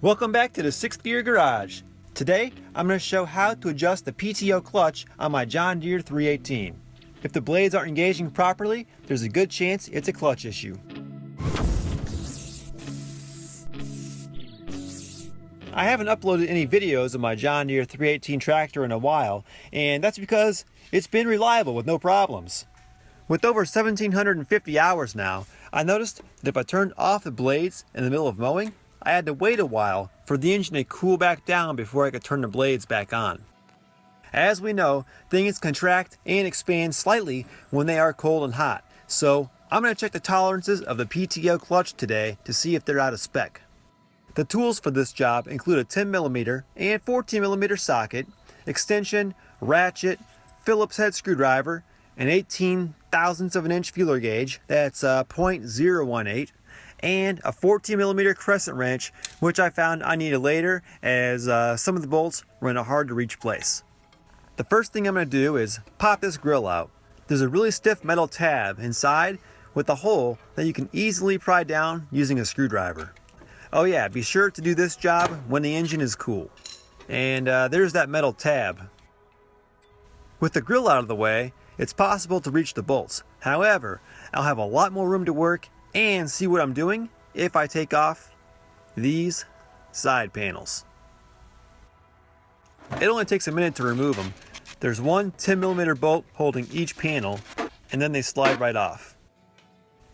Welcome back to the 6th Gear Garage. Today, I'm going to show how to adjust the PTO clutch on my John Deere 318. If the blades aren't engaging properly, there's a good chance it's a clutch issue. I haven't uploaded any videos of my John Deere 318 tractor in a while, and that's because it's been reliable with no problems. With over 1,750 hours now, I noticed that if I turned off the blades in the middle of mowing, I had to wait a while for the engine to cool back down before I could turn the blades back on. As we know, things contract and expand slightly when they are cold and hot, so I'm going to check the tolerances of the PTO clutch today to see if they're out of spec. The tools for this job include a 10mm and 14mm socket, extension, ratchet, Phillips head screwdriver, an 18/1000 of an inch feeler gauge, that's .018, and a 14mm crescent wrench, which I found I needed later as some of the bolts were in a hard to reach place. The first thing I'm going to do is pop this grill out. There's a really stiff metal tab inside with a hole that you can easily pry down using a screwdriver. Oh yeah, be sure to do this job when the engine is cool. And there's that metal tab. With the grill out of the way, it's possible to reach the bolts. However, I'll have a lot more room to work and see what I'm doing if I take off these side panels. It only takes a minute to remove them. There's one 10mm bolt holding each panel, and then they slide right off.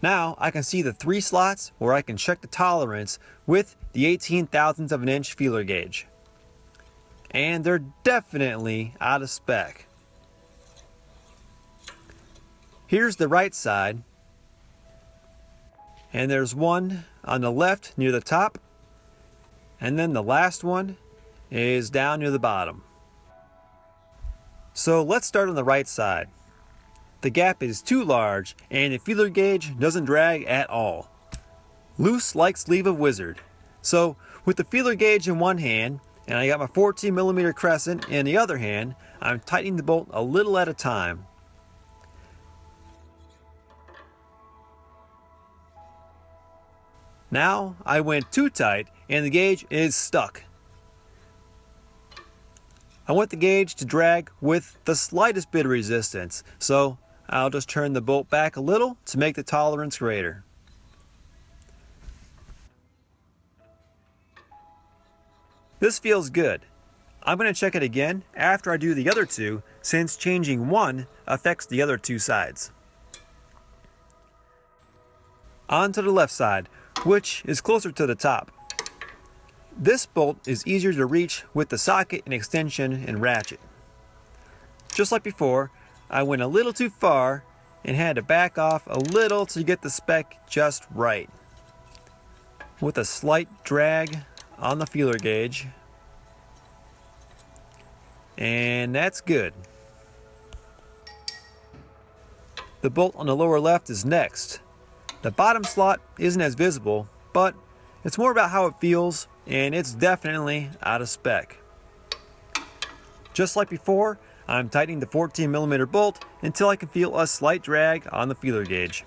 Now I can see the 3 slots where I can check the tolerance with the 18/1000 of an inch feeler gauge. And they're definitely out of spec. Here's the right side, and there's one on the left near the top, and then the last one is down near the bottom. So let's start on the right side. The gap is too large and the feeler gauge doesn't drag at all. Loose like sleeve of wizard. So with the feeler gauge in one hand and I got my 14mm crescent in the other hand, I'm tightening the bolt a little at a time. Now I went too tight and the gauge is stuck. I want the gauge to drag with the slightest bit of resistance, so I'll just turn the bolt back a little to make the tolerance greater. This feels good. I'm going to check it again after I do the other two, since changing one affects the other two sides. On to the left side, which is closer to the top. This bolt is easier to reach with the socket and extension and ratchet. Just like before, I went a little too far and had to back off a little to get the spec just right. With a slight drag on the feeler gauge. And that's good. The bolt on the lower left is next. The bottom slot isn't as visible, but it's more about how it feels, and it's definitely out of spec. Just like before, I'm tightening the 14mm bolt until I can feel a slight drag on the feeler gauge.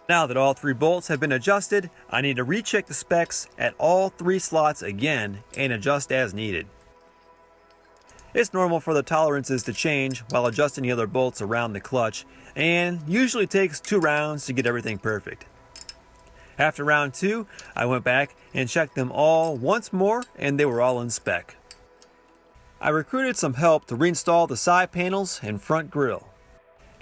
Now that all 3 bolts have been adjusted, I need to recheck the specs at all 3 slots again and adjust as needed. It's normal for the tolerances to change while adjusting the other bolts around the clutch, and usually takes 2 rounds to get everything perfect. After round 2, I went back and checked them all once more, and they were all in spec. I recruited some help to reinstall the side panels and front grille.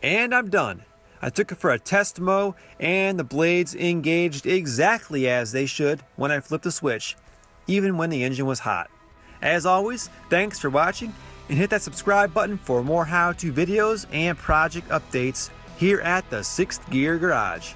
And I'm done. I took it for a test mow, and the blades engaged exactly as they should when I flipped the switch, even when the engine was hot. As always, thanks for watching, and hit that subscribe button for more how-to videos and project updates here at the 6th Gear Garage.